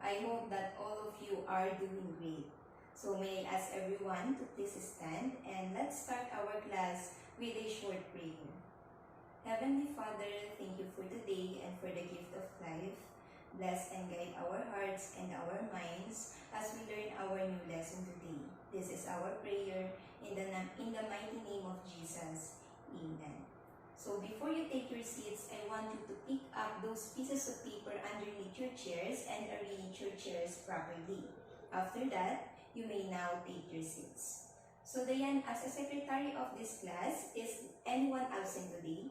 I hope that all of you are doing great. So may I ask everyone to please stand and let's start our class with a short prayer. Heavenly Father, thank you for today and for the gift of life. Bless and guide our hearts and our minds as we learn our new lesson today. This is our prayer in the mighty name of Jesus. Amen. So before you take your seats, I want you to pick up those pieces of paper underneath your chairs and arrange your chairs properly. After that, you may now take your seats. So Diane, as a secretary of this class, is anyone absent today?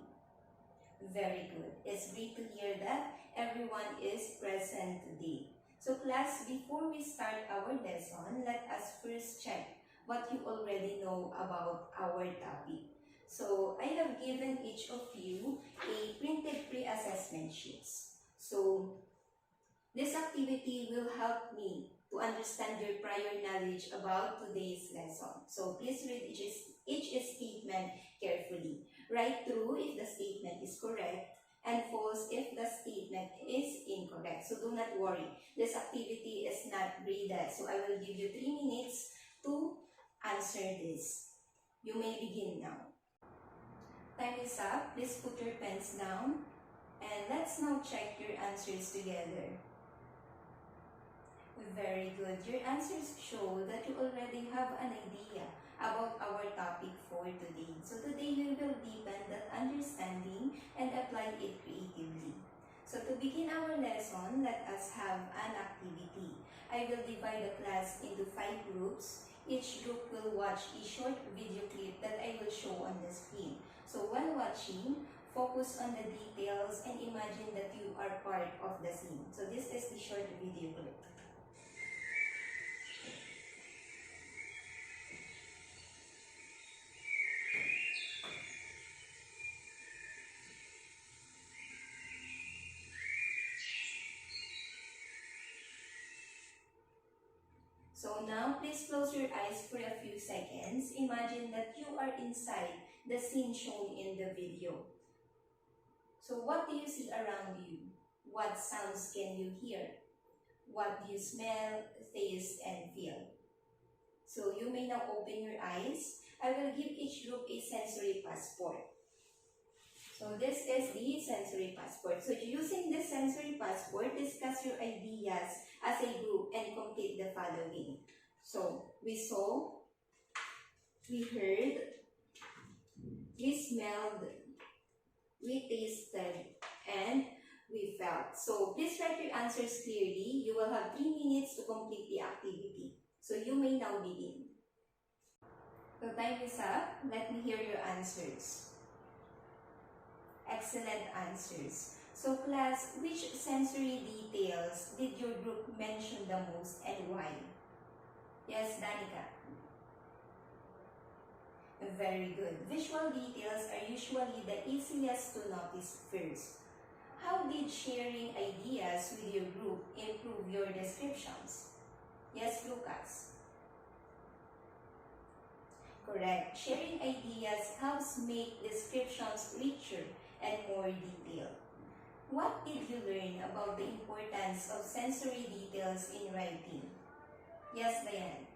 Very good. It's great to hear that everyone is present today. So class, before we start our lesson, let us first check what you already know about our topic. So I have given each of you a printed pre-assessment sheets. So this activity will help me to understand your prior knowledge about today's lesson. So please read each statement carefully. Write true if the statement is correct and false if the statement is incorrect. So do not worry. This activity is not graded. So I will give you 3 minutes to answer this. You may begin now. Time is up. Please put your pens down. And let's now check your answers together. Very good. Your answers show that you already have an idea about our topic for today. So today we will deepen that understanding and apply it creatively. So to begin our lesson, let us have an activity. I will divide the class into 5 groups. Each group will watch a short video clip that I will show on the screen. So while watching, focus on the details and imagine that you are part of the scene. So this is the short video clip. So now, please close your eyes for a few seconds. Imagine that you are inside the scene shown in the video. So what do you see around you? What sounds can you hear? What do you smell, taste, and feel? So you may now open your eyes. I will give each group a sensory passport. So this is the sensory passport. So using this sensory passport, discuss your ideas as a group and complete the following. So we saw, we heard, we smelled, we tasted, and we felt. So please write your answers clearly. You will have 3 minutes to complete the activity. So you may now begin. So time is up. Let me hear your answers. Excellent answers. So class, which sensory details did your group mention the most and why? Yes, Danica. Very good. Visual details are usually the easiest to notice first. How did sharing ideas with your group improve your descriptions? Yes, Lucas. Correct. Sharing ideas helps make descriptions richer and more detailed. What did you learn about the importance of sensory details in writing? Yes, Diane.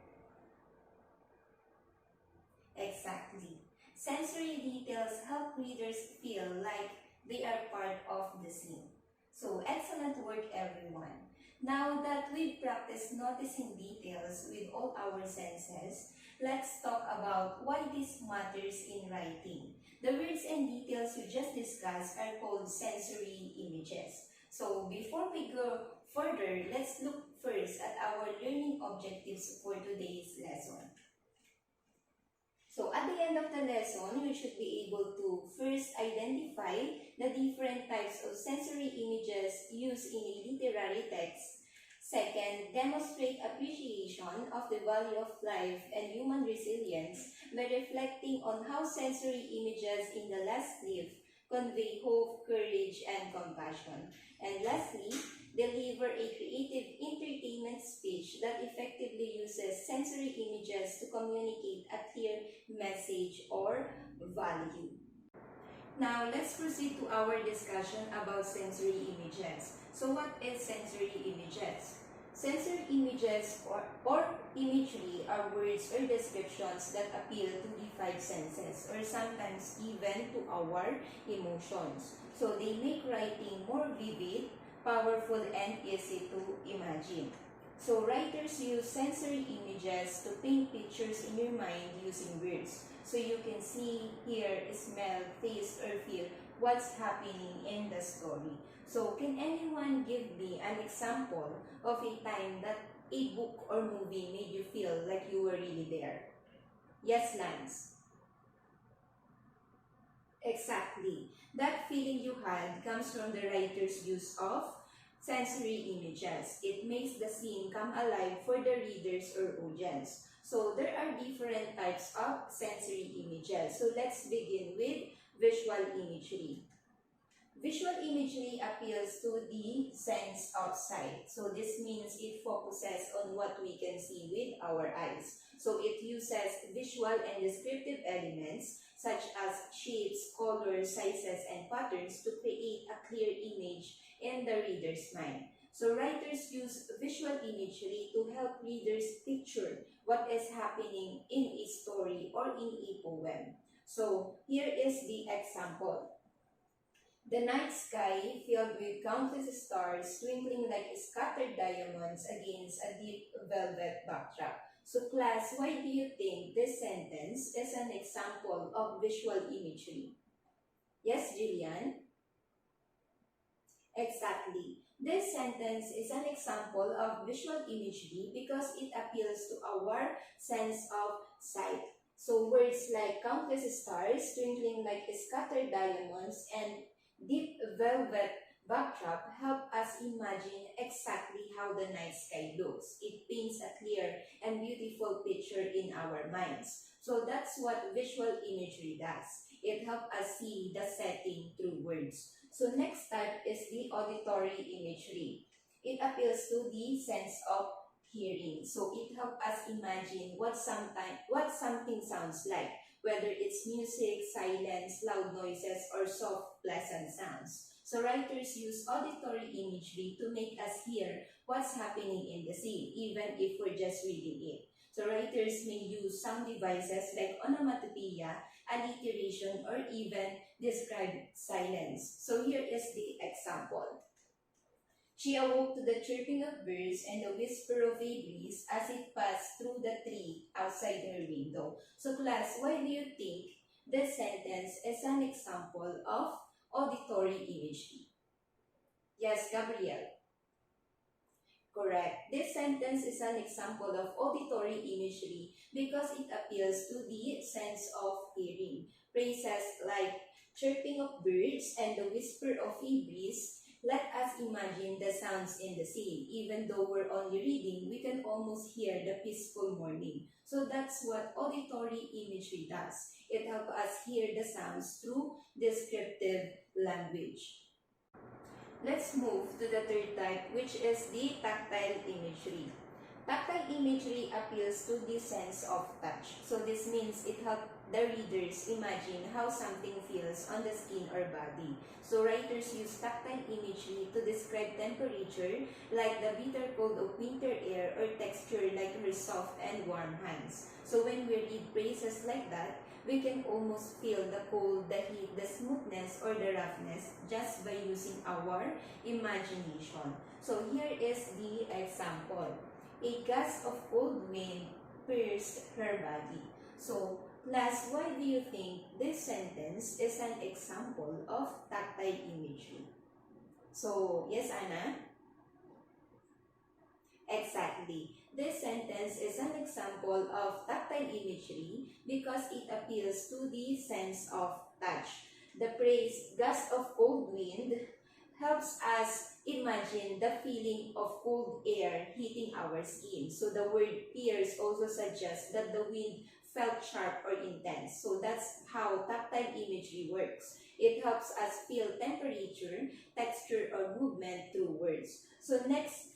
Exactly. Sensory details help readers feel like they are part of the scene. So, excellent work, everyone. Now that we've practiced noticing details with all our senses, let's talk about why this matters in writing. The words and details we just discussed are called sensory images. So before we go further, let's look first at our learning objectives for today's lesson. So at the end of the lesson, we should be able to first identify the different types of sensory images used in a literary text. Second, demonstrate appreciation of the value of life and human resilience by reflecting on how sensory images in the last clip convey hope, courage, and compassion. And lastly, deliver a creative entertainment speech that effectively uses sensory images to communicate a clear message or value. Now, let's proceed to our discussion about sensory images. So what is sensory images? Sensory images or imagery are words or descriptions that appeal to the five senses or sometimes even to our emotions. So they make writing more vivid, powerful, and easy to imagine. So writers use sensory images to paint pictures in your mind using words. So you can see, hear, smell, taste, or feel what's happening in the story. So can anyone give me an example of a time that a book or movie made you feel like you were really there? Yes, Lance. Exactly. That feeling you had comes from the writer's use of sensory images. It makes the scene come alive for the readers or audience. So there are different types of sensory images. So let's begin with visual imagery. Visual imagery appeals to the sense of sight. So this means it focuses on what we can see with our eyes. So it uses visual and descriptive elements such as shapes, colors, sizes, and patterns to create a clear image in the reader's mind. So writers use visual imagery to help readers picture what is happening in a story or in a poem. So here is the example. The night sky filled with countless stars twinkling like scattered diamonds against a deep velvet backdrop. So class, why do you think this sentence is an example of visual imagery? Yes, Julian? Exactly. This sentence is an example of visual imagery because it appeals to our sense of sight. So words like countless stars twinkling like scattered diamonds and deep velvet backdrop help us imagine exactly how the night sky looks. It paints a clear and beautiful picture in our minds. So that's what visual imagery does. It helps us see the setting through words. So next type is the auditory imagery. It appeals to the sense of hearing. So it helps us imagine what something sounds like, whether it's music, silence, loud noises, or soft, pleasant sounds. So writers use auditory imagery to make us hear what's happening in the scene, even if we're just reading it. So writers may use sound devices like onomatopoeia, alliteration, or even describe silence. So here is the example. She awoke to the chirping of birds and the whisper of a breeze as it passed through the tree outside her window. So class, why do you think this sentence is an example of auditory imagery? Yes, Gabriel. Correct. This sentence is an example of auditory imagery because it appeals to the sense of hearing. Phrases like chirping of birds and the whisper of a breeze let us imagine the sounds in the scene. Even though we're only reading, we can almost hear the peaceful morning. So that's what auditory imagery does. It helps us hear the sounds through descriptive language. Let's move to the third type, which is the tactile imagery. Tactile imagery appeals to the sense of touch. So this means it helps the readers imagine how something feels on the skin or body. So writers use tactile imagery to describe temperature like the bitter cold of winter air or texture like her soft and warm hands. So when we read phrases like that, we can almost feel the cold, the heat, the smoothness, or the roughness just by using our imagination. So here is the example. A gust of cold wind pierced her body. So, class, why do you think this sentence is an example of tactile imagery? So, yes, Anna? Exactly. This sentence is an example of tactile imagery because it appeals to the sense of touch. The phrase gust of cold wind helps us imagine the feeling of cold air hitting our skin. So the word pierce also suggests that the wind felt sharp or intense. So that's how tactile imagery works. It helps us feel temperature, texture, or movement through words. So next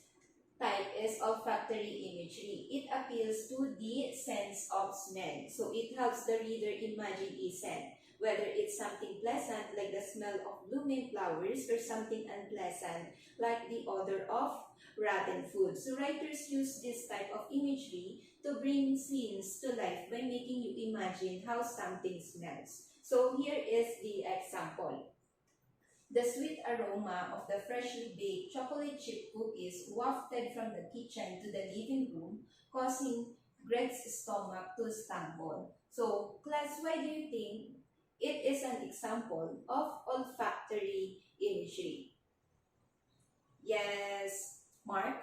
type is olfactory imagery. It appeals to the sense of smell. So it helps the reader imagine a scent, whether it's something pleasant like the smell of blooming flowers or something unpleasant like the odor of rotten food. So writers use this type of imagery to bring scenes to life by making you imagine how something smells. So here is the example. The sweet aroma of the freshly baked chocolate chip cookies wafted from the kitchen to the living room, causing Greg's stomach to stumble. So, class, why do you think it is an example of olfactory imagery? Yes, Mark?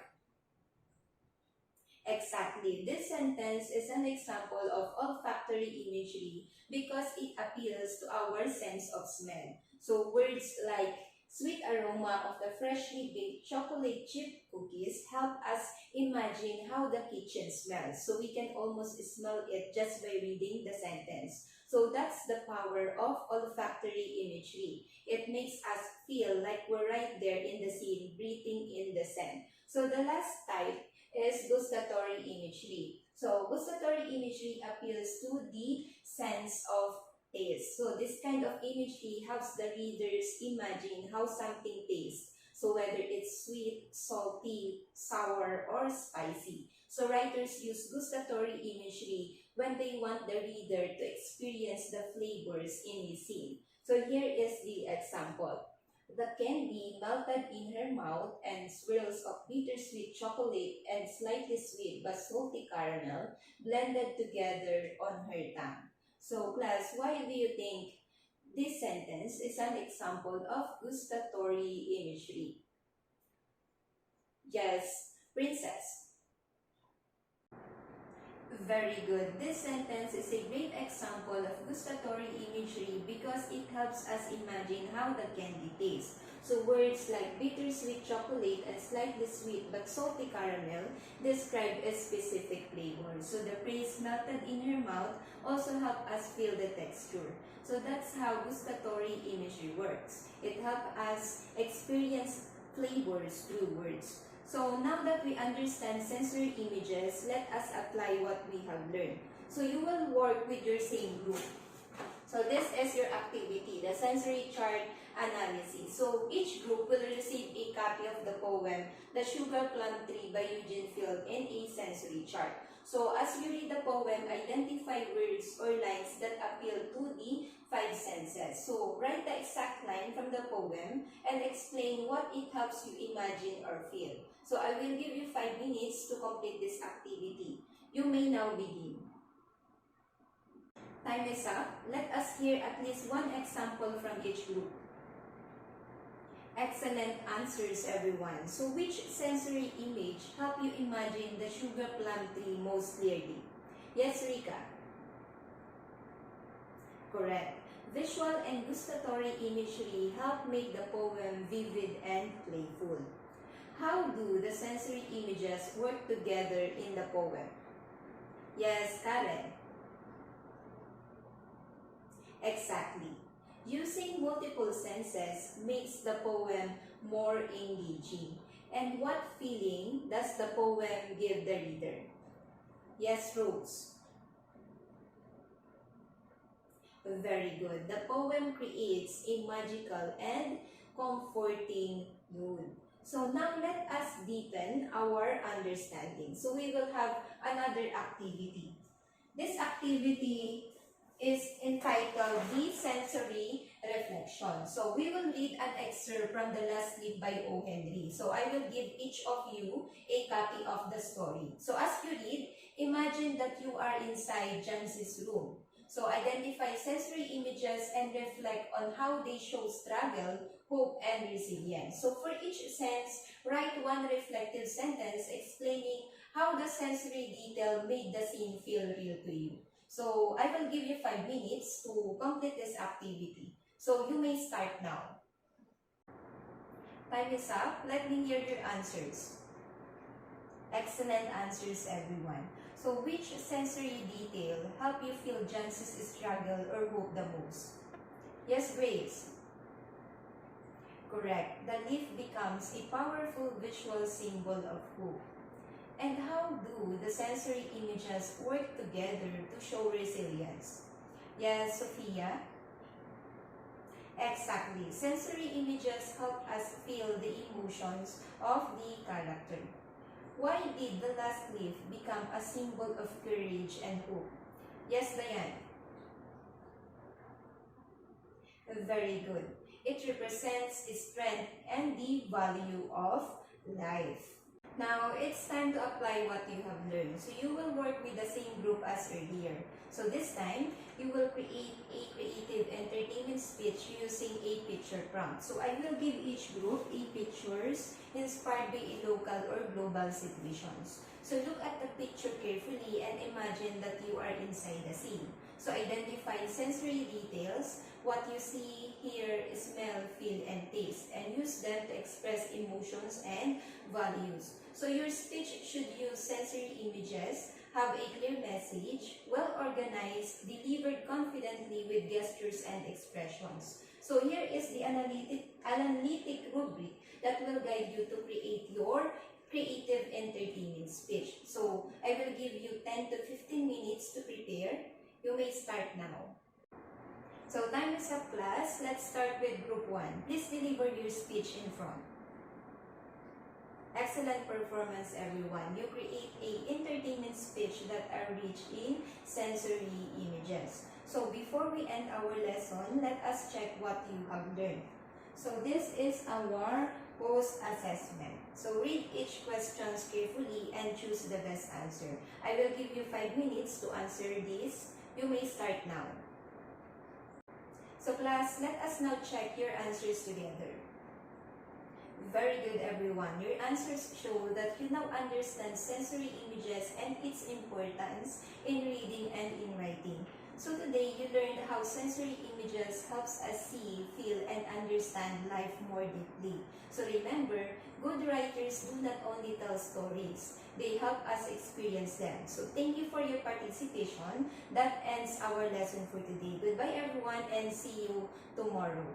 Exactly. This sentence is an example of olfactory imagery because it appeals to our sense of smell. So words like sweet aroma of the freshly baked chocolate chip cookies help us imagine how the kitchen smells. So we can almost smell it just by reading the sentence. So that's the power of olfactory imagery. It makes us feel like we're right there in the scene, breathing in the scent. So the last type is gustatory imagery. So gustatory imagery appeals to the sense of taste. So this kind of imagery helps the readers imagine how something tastes. So whether it's sweet, salty, sour, or spicy. So writers use gustatory imagery when they want the reader to experience the flavors in the scene. So here is the example. The candy melted in her mouth and swirls of bittersweet chocolate and slightly sweet but salty caramel blended together on her tongue. So class, why do you think this sentence is an example of gustatory imagery? Yes, princess. Very good. This sentence is a great example of gustatory imagery because it helps us imagine how the candy tastes. So words like bittersweet chocolate and slightly sweet but salty caramel describe a specific flavor. So the phrase melted in her mouth also help us feel the texture. So that's how gustatory imagery works. It helps us experience flavors through words. So now that we understand sensory images, let us apply what we have learned. So you will work with your same group. So this is your activity, the sensory chart analysis. So each group will receive a copy of the poem, The Sugar Plum Tree by Eugene Field in a sensory chart. So as you read the poem, identify words or lines that appeal to the five senses. So write the exact line from the poem and explain what it helps you imagine or feel. So I will give you 5 minutes to complete this activity. You may now begin. Time is up. Let us hear at least one example from each group. Excellent answers, everyone. So which sensory image help you imagine the sugar plum tree most clearly? Yes, Rika. Correct. Visual and gustatory imagery help make the poem vivid and playful. How do the sensory images work together in the poem? Yes, Karen. Exactly. Using multiple senses makes the poem more engaging. And what feeling does the poem give the reader? Yes, Rose. Very good. The poem creates a magical and comforting mood. So now let us deepen our understanding. So we will have another activity. This activity is entitled The Sensory Reflection. So we will read an excerpt from The Last Leaf by O. Henry. So I will give each of you a copy of the story. So as you read, imagine that you are inside James's room. So identify sensory images and reflect on how they show struggle, hope, and resilience. So for each sense, write one reflective sentence explaining how the sensory detail made the scene feel real to you. So I will give you 5 minutes to complete this activity. So you may start now. Time is up. Let me hear your answers. Excellent answers, everyone. So which sensory detail help you feel Jance's struggle or hope the most? Yes, Grace. Correct. The leaf becomes a powerful visual symbol of hope. And how do the sensory images work together to show resilience? Yes, Sophia. Exactly. Sensory images help us feel the emotions of the character. Why did the last leaf become a symbol of courage and hope? Yes, Diane. Very good. It represents the strength and the value of life. Now, it's time to apply what you have learned. So, you will work with the same group as earlier. So, this time, you will create a creative entertainment speech using a picture prompt. So, I will give each group a pictures inspired by a local or global situations. So, look at the picture carefully and imagine that you are inside the scene. So, identify sensory details, what you see, hear, smell, feel, and taste, and use them to express emotions and values. So your speech should use sensory images, have a clear message, well organized, delivered confidently with gestures and expressions. So here is the analytic rubric that will guide you to create your creative entertainment speech. So I will give you 10 to 15 minutes to prepare. You may start now. So time is up, class. Let's start with group 1. Please deliver your speech in front. Excellent performance, everyone. You create a entertainment speech that are rich in sensory images. So before we end our lesson, let us check what you have learned. So this is our post-assessment. So read each questions carefully and choose the best answer. I will give you 5 minutes to answer this. You may start now. So class, let us now check your answers together. Very good, everyone. Your answers show that you now understand sensory images and its importance in reading and in writing. So today, you learned how sensory images helps us see, feel, and understand life more deeply. So remember, good writers do not only tell stories, they help us experience them. So thank you for your participation. That ends our lesson for today. Goodbye, everyone, and see you tomorrow.